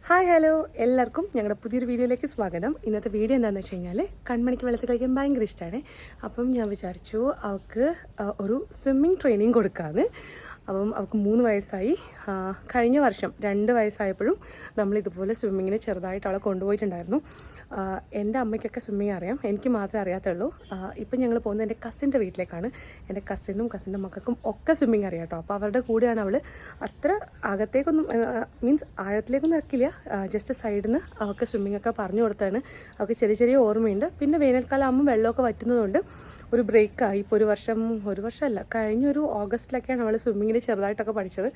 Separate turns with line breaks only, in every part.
Hi hello എല്ലാവർക്കും ഞങ്ങളുടെ പുതിയൊരു വീഡിയോയിലേക്ക് സ്വാഗതം. ഇന്നത്തെ വീഡിയോ എന്താണെന്ന് വെച്ച് കഴിഞ്ഞാൽ കൺമണിക്ക് വെള്ളത്തിൽ കളിക്കാൻ ഭയങ്കര ഇഷ്ടമാണ്. അപ്പം ഞാൻ വിചാരിച്ചു അവൾക്ക് ഒരു സ്വിമ്മിങ് ട്രെയിനിങ് കൊടുക്കാമെന്ന്. അപ്പം അവൾക്ക് 3 വയസ്സായി. കഴിഞ്ഞ വർഷം 2 വയസ്സായപ്പോഴും നമ്മളിതുപോലെ സ്വിമ്മിങ്ങിന് ചെറുതായിട്ട് അവളെ കൊണ്ടുപോയിട്ടുണ്ടായിരുന്നു. എൻ്റെ അമ്മയ്ക്കൊക്കെ സ്വിമ്മിങ് അറിയാം, എനിക്ക് മാത്രമേ അറിയാത്തുള്ളൂ. ഇപ്പം ഞങ്ങൾ പോകുന്നത് എൻ്റെ കസിൻ്റെ വീട്ടിലേക്കാണ്. എൻ്റെ കസിനും കസിൻ്റെ മക്കൾക്കും ഒക്കെ സ്വിമ്മിങ് അറിയാം കേട്ടോ. അപ്പോൾ അവരുടെ കൂടെയാണ് അവൾ. അത്ര അകത്തേക്കൊന്നും മീൻസ് ആഴത്തിലേക്കൊന്നും ഇറക്കില്ല, ജസ്റ്റ് സൈഡിൽ നിന്ന് അവൾക്ക് സ്വിമ്മിങ് ഒക്കെ പറഞ്ഞു കൊടുത്താണ്. അവൾക്ക് ചെറിയ ചെറിയ ഓർമ്മയുണ്ട്. പിന്നെ വേനൽക്കാലം ആകുമ്പോൾ വെള്ളമൊക്കെ വറ്റുന്നതുകൊണ്ട് ഒരു ബ്രേക്കായി. ഇപ്പോൾ ഒരു വർഷമല്ല, കഴിഞ്ഞൊരു ഓഗസ്റ്റിലൊക്കെയാണ് അവൾ സ്വിമ്മിങ്ങിന് ചെറുതായിട്ടൊക്കെ പഠിച്ചത്.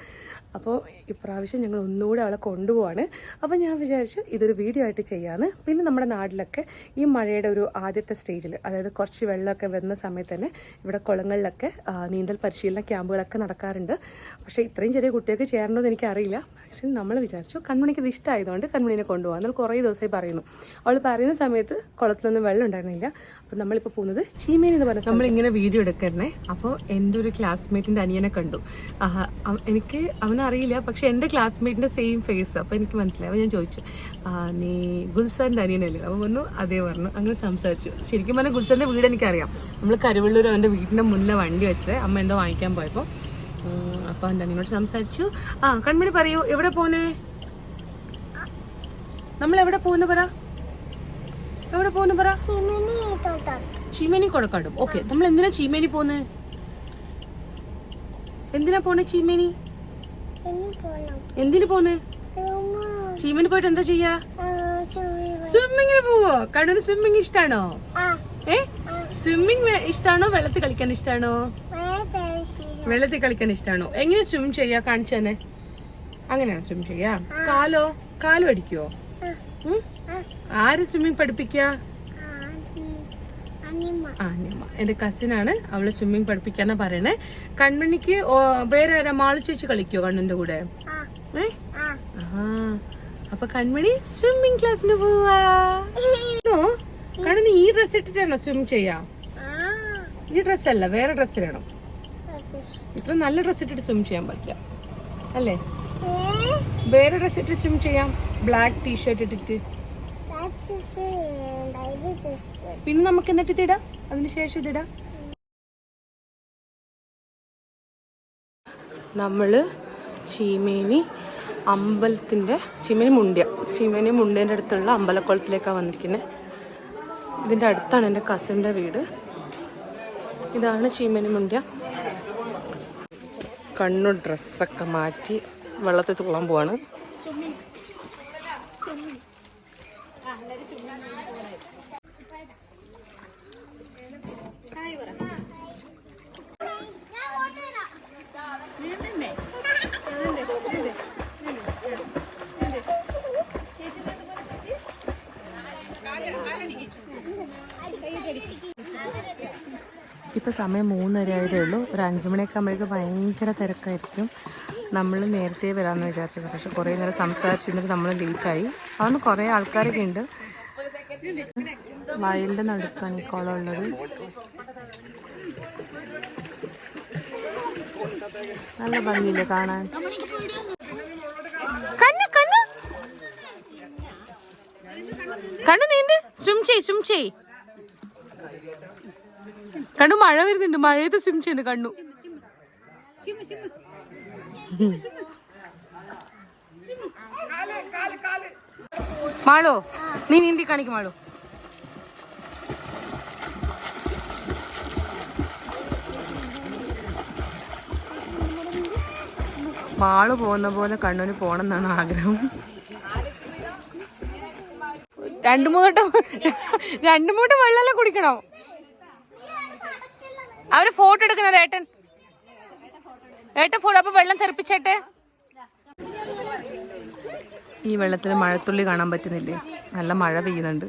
അപ്പോൾ ഇപ്രാവശ്യം ഞങ്ങൾ ഒന്നുകൂടെ അവളെ കൊണ്ടുപോവാണ്. അപ്പോൾ ഞാൻ വിചാരിച്ചു ഇതൊരു വീഡിയോ ആയിട്ട് ചെയ്യാമെന്ന്. പിന്നെ നമ്മുടെ നാട്ടിലൊക്കെ ഈ മഴയുടെ ഒരു ആദ്യത്തെ സ്റ്റേജിൽ, അതായത് കുറച്ച് വെള്ളമൊക്കെ വരുന്ന സമയത്ത് തന്നെ ഇവിടെ കുളങ്ങളിലൊക്കെ നീന്തൽ പരിശീലന ക്യാമ്പുകളൊക്കെ നടക്കാറുണ്ട്. പക്ഷേ ഇത്രയും ചെറിയ കുട്ടികൾക്ക് ചേരേണ്ടത് എനിക്കറിയില്ല. പക്ഷെ നമ്മൾ വിചാരിച്ചു കൺമണിക്ക് ഇത് ഇഷ്ടമായതുകൊണ്ട് കൺമണിനെ കൊണ്ടുപോകാം. എന്നാൽ കുറേ ദിവസമായി പറയുന്നു. അവൾ പറയുന്ന സമയത്ത് കുളത്തിലൊന്നും വെള്ളം ഉണ്ടായിരുന്നില്ല. അപ്പോൾ നമ്മളിപ്പോൾ പോകുന്നത് ചീമേനി എന്ന് പറഞ്ഞാൽ നമ്മളിങ്ങനെ വീഡിയോ എടുക്കണേ. അപ്പോൾ എൻ്റെ ഒരു ക്ലാസ്മേറ്റിൻ്റെ അനിയനെ കണ്ടു. എനിക്ക് അവനറിയില്ല, പക്ഷെ എൻ്റെ ക്ലാസ്മേറ്റിൻ്റെ സെയിം ഫേസ്. അപ്പോൾ എനിക്ക് മനസ്സിലായി. അപ്പോൾ ഞാൻ ചോദിച്ചു, നീ ഗുൽസാറിൻ്റെ അനിയനല്ലേ? അപ്പോൾ പറഞ്ഞു അതേ പറഞ്ഞു. അങ്ങനെ സംസാരിച്ചു. ശരിക്കും പറഞ്ഞാൽ ഗുൽസാറിൻ്റെ വീട് എനിക്കറിയാം. നമ്മൾ കരുവള്ളൂർ അവൻ്റെ വീടിൻ്റെ മുന്നിലെ വണ്ടി വെച്ചത് അമ്മ എന്തോ വാങ്ങിക്കാൻ പോയപ്പോൾ. അപ്പോൾ എൻ്റെ അനിയനോട് സംസാരിച്ചു. കൺമണി പറയൂ, എവിടെ പോന്നേ? നമ്മൾ എവിടെ പോകുന്നു പറ? എവിടെ പോകുന്നു പറ? ചീമേനി കൊടക്കാടും. ഓക്കെ, നമ്മൾ എന്തിനാ ചീമേനി പോന്ന്? എന്തിനാ പോണേ ചീമേനി? എന്തിനു പോന്ന്? ചീമേനി പോയിട്ട് എന്താ ചെയ്യാ? സ്വിമ്മിങ്ങിന് പോവോ? കണ്ണൂര് സ്വിമ്മിങ് ഇഷ്ടാണോ? സ്വിമ്മിങ് ഇഷ്ടാണോ? വെള്ളത്തിൽ കളിക്കാൻ ഇഷ്ടാണോ? വെള്ളത്തിൽ കളിക്കാൻ ഇഷ്ടാണോ? എങ്ങനെ സ്വിം ചെയ്യാ? കാണിച്ചു തന്നെ. അങ്ങനെയാണ് സ്വിം ചെയ്യാ. കാലോ അടിക്കുവോ? ആര് സ്വിമ്മിങ് പഠിപ്പിക്ക? എന്റെ കസിനാണ്, അവള് സ്വിമ്മിങ് പഠിപ്പിക്കാന്നാ പറയണേ. കൺമണിക്ക് വേറെ ആരാ? മാളു ചേച്ചി കളിക്കോ കണ്ണന്റെ കൂടെ? അപ്പൊ കൺമണി സ്വിമ്മിങ് ക്ലാസ്സിന് പോവാ. കണ്ണന് ഈ ഡ്രസ് ഇട്ടിട്ടാണോ സ്വിം ചെയ്യാ? ഈ ഡ്രസ് അല്ല, വേറെ ഡ്രസ് വേണം. ഇത്ര നല്ല ഡ്രസ് ഇട്ടിട്ട് സ്വിം ചെയ്യാൻ പറ്റില്ല അല്ലേ? വേറെ ഡ്രസ് ഇട്ടിട്ട് സ്വിം ചെയ്യാം. ബ്ലാക്ക് ടീഷർട്ട് ഇട്ടിട്ട്. പിന്നെ നമുക്ക് എന്നിട്ട് ഇതിടാം, അതിനുശേഷം ഇതിടാം. നമ്മള് ചീമേനി അമ്പലത്തിന്റെ ചീമേനി മുണ്ടേന്റെ അടുത്തുള്ള അമ്പലക്കുളത്തിലേക്കാണ് വന്നിരിക്കുന്നത്. ഇതിന്റെ അടുത്താണ് എൻ്റെ കസിന്റെ വീട്. ഇതാണ് ചീമേനി മുണ്ട്യ. കണ്ണു ഡ്രസ്സൊക്കെ മാറ്റി വെള്ളത്തിൽ തുള്ളാൻ പോവാണ്. ഇപ്പോൾ സമയം 3:30 ആയതേ ഉള്ളൂ. ഒരു 5 മണിയൊക്കെ ആകുമ്പോഴേക്കും ഭയങ്കര തിരക്കായിരിക്കും. നമ്മൾ നേരത്തെ വരാമെന്ന് വിചാരിച്ചത്, പക്ഷെ കുറേ നേരം സംസാരിച്ചിരുന്നിട്ട് നമ്മൾ ലേറ്റായി. അതുകൊണ്ട് കുറേ ആൾക്കാരൊക്കെ ഉണ്ട്. വയലിൻ്റെ നടുക്കാണ് ഈ കുളം ഉള്ളത്. നല്ല ഭംഗിയില്ലേ കാണാൻ? കണ്ണു നീന്ത്, സ്വിം ചെയ്. കണ്ണു മഴ വരുന്നുണ്ട്, മഴയത്ത് സ്വിം ചെയ്യുന്നു കണ്ണു. മാളോ, നീ നീന്തി കാണിക്കും മാളോ. മാള് പോകുന്ന പോലെ കണ്ണൂന് പോണം എന്നാണ് ആഗ്രഹം. 2-3 വട്ടം വെള്ളമെല്ലാം കുടിക്കണം. അവര് ഫോട്ടോ എടുക്കുന്നത് ഏട്ടൻ ഫോട്ടോ. അപ്പൊ വെള്ളം തെറിപ്പിച്ചേട്ടെ. ഈ വെള്ളത്തിൽ മഴത്തുള്ളി കാണാൻ പറ്റുന്നില്ലേ? നല്ല മഴ പെയ്യുന്നുണ്ട്.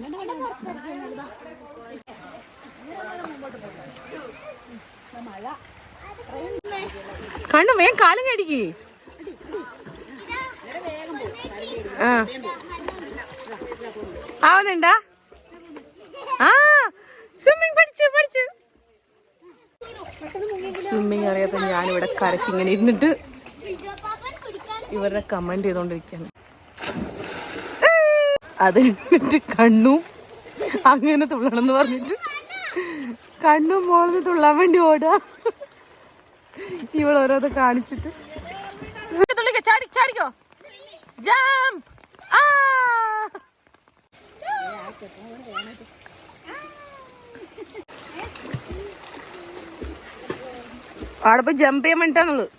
കണ്ണു വേഗം കാലം കടിക്ക്. ആവുന്നുണ്ടാ? സ്വിമ്മിങ് പഠിച്ചു. സ്വിമ്മിങ് അറിയാത്ത ഞാനിവിടെ കരക്കിങ്ങനെ ഇരുന്നിട്ട് ഇവരുടെ കമന്റ് ചെയ്തോണ്ടിരിക്കുകയാണ്. അത് കഴിഞ്ഞിട്ട് കണ്ണും അങ്ങനെ തുള്ളണം എന്ന് പറഞ്ഞിട്ട് കണ്ണും മോളിന്ന് തുള്ളാൻ വേണ്ടി ഓടുക. ഇവളോരോന്ന് കാണിച്ചിട്ട് ചാടിക്കോ ജംപ്. അവിടെ പോയി ജമ്പ് ചെയ്യാൻ വേണ്ടിട്ടാണുള്ളത്.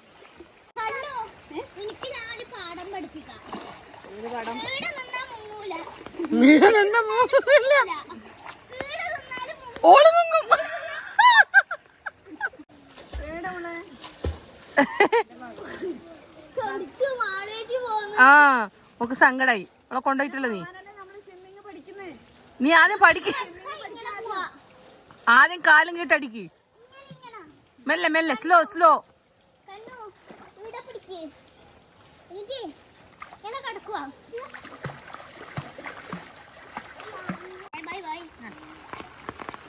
ആ ഒക്കെ സങ്കടായി അവളെ കൊണ്ടുപോയിട്ടല്ലോ നീ ആദ്യം പഠിക്ക, ആദ്യം കാലും കേട്ടടിക്ക്, മെല്ലെ മെല്ലെ സ്ലോ സ്ലോ.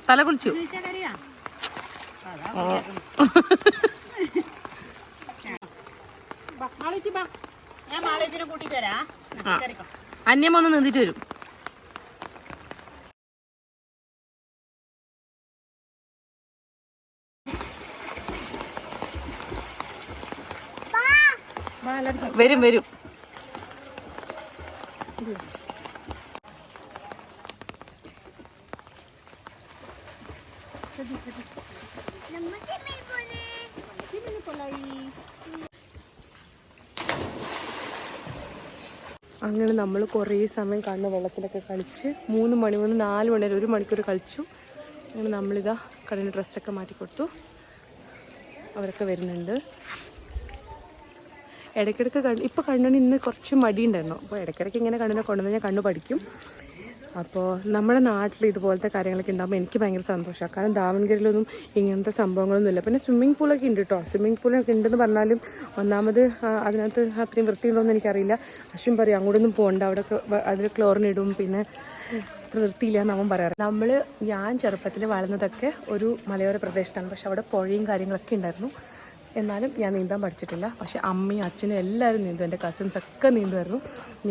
തല കുളിച്ചു. അന്യമൊന്ന് നീന്തിട്ട് വരും. വരും വരും. അങ്ങനെ നമ്മൾ കുറേ സമയം കണ്ണ് വെള്ളത്തിലൊക്കെ കളിച്ച് 3 മണി മുതൽ 4 മണി വരെ 1 മണിക്കൂർ കളിച്ചു. അങ്ങനെ നമ്മളിതാ കണ്ണിന് ഡ്രസ്സൊക്കെ മാറ്റി കൊടുത്തു. അവരൊക്കെ വരുന്നുണ്ട്. ഇടയ്ക്കിടയ്ക്ക് ഇപ്പോൾ കണ്ണിന് ഇന്ന് കുറച്ച് മടിയുണ്ടായിരുന്നു. അപ്പോൾ ഇടയ്ക്കിടയ്ക്ക് ഇങ്ങനെ കണ്ണിനെ കൊണ്ടുവന്ന് ഞാൻ കണ്ണ് പഠിക്കും. അപ്പോൾ നമ്മുടെ നാട്ടിൽ ഇതുപോലത്തെ കാര്യങ്ങളൊക്കെ ഉണ്ടാകുമ്പോൾ എനിക്ക് ഭയങ്കര സന്തോഷമാണ്. കാരണം ദാവൺഗിരിയിലൊന്നും ഇങ്ങനത്തെ സംഭവങ്ങളൊന്നുമില്ല. പിന്നെ സ്വിമ്മിംഗ് പൂളൊക്കെ ഉണ്ട് കേട്ടോ. സ്വിമ്മിംഗ് പൂളൊക്കെ ഉണ്ടെന്ന് പറഞ്ഞാലും ഒന്നാമത് അതിനകത്ത് അത്രയും വൃത്തിയുണ്ടോയെന്ന് എനിക്കറിയില്ല. അശ്വിൻ പറയും അങ്ങോട്ടൊന്നും പോകണ്ട, അവിടെ അതിൽ ക്ലോറിനിടും, പിന്നെ അത്ര വൃത്തിയില്ല എന്നവൻ പറയാറ്. ഞാൻ ചെറുപ്പത്തിൽ വളർന്നതൊക്കെ ഒരു മലയോര പ്രദേശത്താണ്. പക്ഷെ അവിടെ പുഴയും കാര്യങ്ങളൊക്കെ ഉണ്ടായിരുന്നു. എന്നാലും ഞാൻ നീന്താൻ പഠിച്ചിട്ടില്ല. പക്ഷെ അമ്മയും അച്ഛനും എല്ലാവരും നീന്തും. എൻ്റെ കസിൻസൊക്കെ നീന്തുമായിരുന്നു.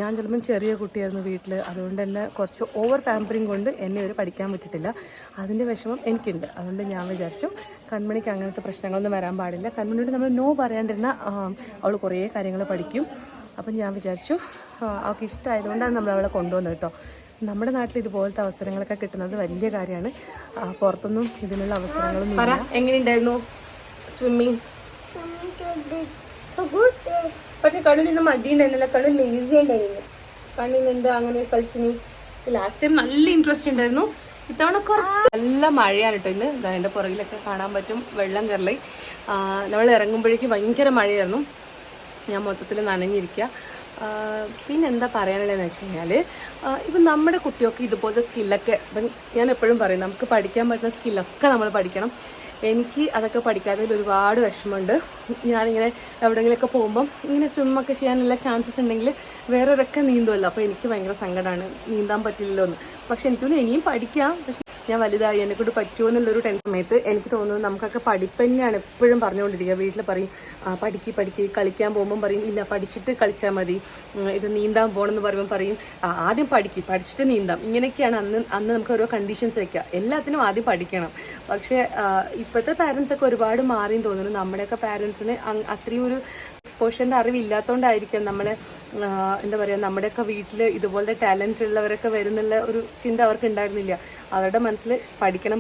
ഞാൻ ചിലപ്പം ചെറിയ കുട്ടിയായിരുന്നു വീട്ടിൽ. അതുകൊണ്ട് തന്നെ കുറച്ച് ഓവർ പാമ്പറിങ് കൊണ്ട് എന്നെ ഒരു പഠിക്കാൻ പറ്റിയിട്ടില്ല. അതിൻ്റെ വിഷമം എനിക്കുണ്ട്. അതുകൊണ്ട് ഞാൻ വിചാരിച്ചു കൺമണിക്ക് അങ്ങനത്തെ പ്രശ്നങ്ങളൊന്നും വരാൻ പാടില്ല. കൺമണിയോട് നമ്മൾ നോ പറയാണ്ടിരുന്ന അവൾ കുറേ കാര്യങ്ങൾ പഠിക്കും. അപ്പം ഞാൻ വിചാരിച്ചു അവൾക്ക് ഇഷ്ടമായതുകൊണ്ടാണ് നമ്മൾ അവളെ കൊണ്ടുവന്നത് കേട്ടോ. നമ്മുടെ നാട്ടിൽ ഇതുപോലത്തെ അവസരങ്ങളൊക്കെ കിട്ടുന്നത് വലിയ കാര്യമാണ്. പുറത്തൊന്നും ഇതിനുള്ള അവസരങ്ങളൊന്നും ഇല്ല. എങ്ങനെയുണ്ടായിരുന്നു സ്വിമ്മിങ്? So good. പക്ഷെ കണ്ണിന് ഇന്ന് മടിയുണ്ടായിരുന്നില്ല, കണ്ണ് ലേസി ഉണ്ടായിരുന്നു. കണ്ണിന് എന്താ അങ്ങനെ കളിച്ചിനി? ലാസ്റ്റ് ടൈം നല്ല ഇൻട്രസ്റ്റ് ഉണ്ടായിരുന്നു. ഇത്തവണ കുറച്ച് നല്ല മഴയാണ് കേട്ടോ ഇന്ന്. എൻ്റെ പുറകിലൊക്കെ കാണാൻ പറ്റും വെള്ളം കയറലായി. നമ്മൾ ഇറങ്ങുമ്പോഴേക്കും ഭയങ്കര മഴയായിരുന്നു. ഞാൻ മൊത്തത്തിൽ നനഞ്ഞിരിക്കുക. പിന്നെന്താ പറയാനുള്ളതെന്ന് വെച്ച് കഴിഞ്ഞാൽ ഇപ്പം നമ്മുടെ കുട്ടികൾക്ക് ഇതുപോലത്തെ സ്കില്ലൊക്കെ ഞാൻ എപ്പോഴും പറയും, നമുക്ക് പഠിക്കാൻ പറ്റുന്ന സ്കില്ലൊക്കെ നമ്മൾ പഠിക്കണം. എനിക്ക് അതൊക്കെ പഠിക്കാത്തതിൽ ഒരുപാട് വിഷമമുണ്ട്. ഞാനിങ്ങനെ എവിടെയെങ്കിലുമൊക്കെ പോകുമ്പം ഇങ്ങനെ സ്വിമ്മൊക്കെ ചെയ്യാനുള്ള ചാൻസസ് ഉണ്ടെങ്കിൽ വേറൊരൊക്കെ നീന്തുമല്ലോ. അപ്പോൾ എനിക്ക് ഭയങ്കര സങ്കടമാണ് നീന്താൻ പറ്റില്ലല്ലോ എന്ന്. പക്ഷെ എനിക്കൊന്നും ഇനിയും പഠിക്കാം. പക്ഷെ ഞാൻ വലുതായി എന്നെക്കൊണ്ട് പറ്റുമോ എന്നുള്ളൊരു സമയത്ത് എനിക്ക് തോന്നുന്നു നമുക്കൊക്കെ പഠിപ്പ് തന്നെയാണ് എപ്പോഴും പറഞ്ഞുകൊണ്ടിരിക്കുക. വീട്ടിൽ പറയും പഠിക്ക്, കളിക്കാൻ പോകുമ്പം പറയും ഇല്ല പഠിച്ചിട്ട് കളിച്ചാൽ മതി, ഇത് നീന്താൻ പോകണമെന്ന് പറയുമ്പോൾ പറയും ആദ്യം പഠിച്ചിട്ട് നീന്താം. ഇങ്ങനെയൊക്കെയാണ് അന്ന് നമുക്ക് ഓരോ കണ്ടീഷൻസ് വെക്കുക. എല്ലാത്തിനും ആദ്യം പഠിക്കണം. പക്ഷേ ഇപ്പോഴത്തെ പാരൻസൊക്കെ ഒരുപാട് മാറിയെന്ന് തോന്നുന്നു. നമ്മുടെയൊക്കെ പാരൻസിന് അത്രയും ഒരു എക്സ്പോഷറിൻ്റെ അറിവില്ലാത്തതുകൊണ്ടായിരിക്കും നമ്മളെ എന്താ പറയുക നമ്മുടെയൊക്കെ വീട്ടിൽ ഇതുപോലത്തെ ടാലൻറ്റ് ഉള്ളവരൊക്കെ വരുന്നുള്ള ഒരു ചിന്ത അവർക്ക് ഉണ്ടായിരുന്നില്ല. അവരുടെ മനസ്സിൽ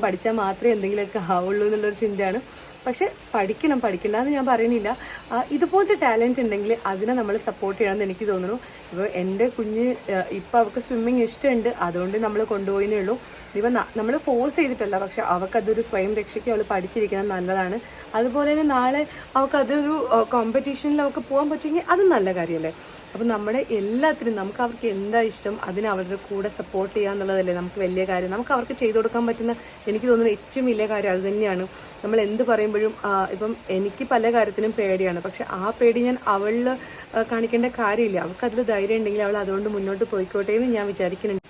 പഠിച്ചാൽ മാത്രമേ എന്തെങ്കിലുമൊക്കെ ആവുള്ളൂ എന്നുള്ളൊരു ചിന്തയാണ്. പക്ഷെ പഠിക്കണ്ടെന്ന് ഞാൻ പറയുന്നില്ല. ഇതുപോലത്തെ ടാലൻറ്റ് ഉണ്ടെങ്കിൽ അതിനെ നമ്മൾ സപ്പോർട്ട് ചെയ്യണമെന്ന് എനിക്ക് തോന്നുന്നു. ഇപ്പോൾ എൻ്റെ കുഞ്ഞ് ഇപ്പം അവൾക്ക് സ്വിമ്മിങ് ഇഷ്ടമുണ്ട്, അതുകൊണ്ട് നമ്മൾ കൊണ്ടുപോയിന്നേ ഉള്ളൂ. ഇപ്പം നമ്മൾ ഫോഴ്സ് ചെയ്തിട്ടല്ല, പക്ഷെ അവൾക്കതൊരു സ്വയം രക്ഷയ്ക്ക് അവൾ പഠിച്ചിരിക്കുന്നത് നല്ലതാണ്. അതുപോലെ തന്നെ നാളെ അവൾക്കതൊരു കോമ്പറ്റീഷനിൽ അവൾക്ക് പോകാൻ പറ്റുമെങ്കിൽ അത് നല്ല കാര്യമല്ലേ. അപ്പം നമ്മുടെ എല്ലാത്തിനും നമുക്ക് അവർക്ക് എന്താ ഇഷ്ടം അതിന് അവരുടെ കൂടെ സപ്പോർട്ട് ചെയ്യുക എന്നുള്ളതല്ലേ നമുക്ക് വലിയ കാര്യം. നമുക്ക് അവർക്ക് ചെയ്തു കൊടുക്കാൻ പറ്റുന്ന എനിക്ക് തോന്നുന്ന ഏറ്റവും വലിയ കാര്യം അത് തന്നെയാണ്. നമ്മൾ എന്ത് പറയുമ്പോഴും ഇപ്പം എനിക്ക് പല കാര്യത്തിനും പേടിയാണ്. പക്ഷെ ആ പേടി ഞാൻ അവളിൽ കാണിക്കേണ്ട കാര്യമില്ല. അവൾക്ക് അതിൽ ധൈര്യം ഉണ്ടെങ്കിൽ അവൾ അതുകൊണ്ട് മുന്നോട്ട് പോയിക്കോട്ടെ എന്ന് ഞാൻ വിചാരിക്കുന്നുണ്ട്.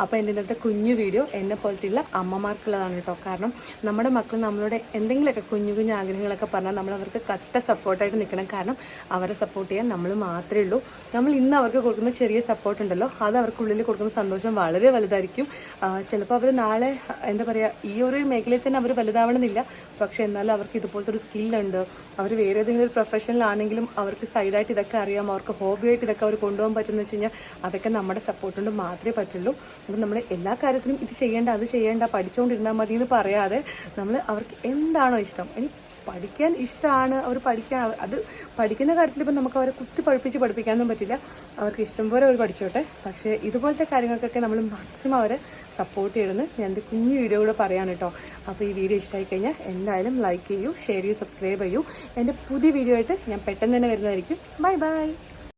അപ്പോൾ എൻ്റെ ഇന്നത്തെ കുഞ്ഞു വീഡിയോ എന്നെ പോലത്തെയുള്ള അമ്മമാർക്കുള്ളതാണ് കേട്ടോ. കാരണം നമ്മുടെ മക്കൾ നമ്മളോട് എന്തെങ്കിലുമൊക്കെ കുഞ്ഞു കുഞ്ഞു ആഗ്രഹങ്ങളൊക്കെ പറഞ്ഞാൽ നമ്മൾ അവർക്ക് കട്ട സപ്പോർട്ടായിട്ട് നിൽക്കണം. കാരണം അവരെ സപ്പോർട്ട് ചെയ്യാൻ നമ്മൾ മാത്രമേ ഉള്ളൂ. നമ്മൾ ഇന്ന് അവർക്ക് കൊടുക്കുന്ന ചെറിയ സപ്പോർട്ട് ഉണ്ടല്ലോ, അത് അവർക്കുള്ളിൽ കൊടുക്കുന്ന സന്തോഷം വളരെ വലുതായിരിക്കും. ചിലപ്പോൾ അവർ നാളെ എന്താ പറയുക, ഈ ഒരു മേഖലയിൽ തന്നെ അവർ വലുതാവണമെന്നില്ല. പക്ഷേ എന്നാലും അവർക്ക് ഇതുപോലത്തെ ഒരു സ്കില്ലുണ്ട്. അവർ വേറെ ഏതെങ്കിലും ഒരു പ്രൊഫഷനിലാണെങ്കിലും അവർക്ക് സൈഡായിട്ട് ഇതൊക്കെ അറിയാം, അവർക്ക് ഹോബിയായിട്ട് ഇതൊക്കെ അവർ കൊണ്ടുപോകാൻ പറ്റുമെന്ന് വെച്ച് കഴിഞ്ഞാൽ അതൊക്കെ നമ്മുടെ സപ്പോർട്ട് കൊണ്ട് മാത്രമേ പറ്റുള്ളൂ. അപ്പം നമ്മൾ എല്ലാ കാര്യത്തിനും ഇത് ചെയ്യേണ്ട അത് ചെയ്യേണ്ട പഠിച്ചുകൊണ്ടിരുന്നാൽ മതി എന്ന് പറയാതെ നമ്മൾ അവർക്ക് എന്താണോ ഇഷ്ടം, ഇനി പഠിക്കാൻ ഇഷ്ടമാണ് അവർ പഠിക്കാൻ, അത് പഠിക്കുന്ന കാര്യത്തിൽ ഇപ്പം നമുക്ക് അവരെ കുത്തി പഠിപ്പിക്കാനൊന്നും പറ്റില്ല. അവർക്ക് ഇഷ്ടം പോലെ അവർ പഠിച്ചോട്ടെ. പക്ഷേ ഇതുപോലത്തെ കാര്യങ്ങൾക്കൊക്കെ നമ്മൾ മാക്സിമം അവരെ സപ്പോർട്ട് ചെയ്യണമെന്ന് ഞാൻ എൻ്റെ കുഞ്ഞു വീഡിയോ കൂടെ പറയാൻ കേട്ടോ. അപ്പോൾ ഈ വീഡിയോ ഇഷ്ടമായി കഴിഞ്ഞാൽ എന്തായാലും ലൈക്ക് ചെയ്യൂ, ഷെയർ ചെയ്യൂ, സബ്സ്ക്രൈബ് ചെയ്യൂ. എൻ്റെ പുതിയ വീഡിയോ ആയിട്ട് ഞാൻ പെട്ടെന്ന് തന്നെ വരുന്നതായിരിക്കും. Bye bye.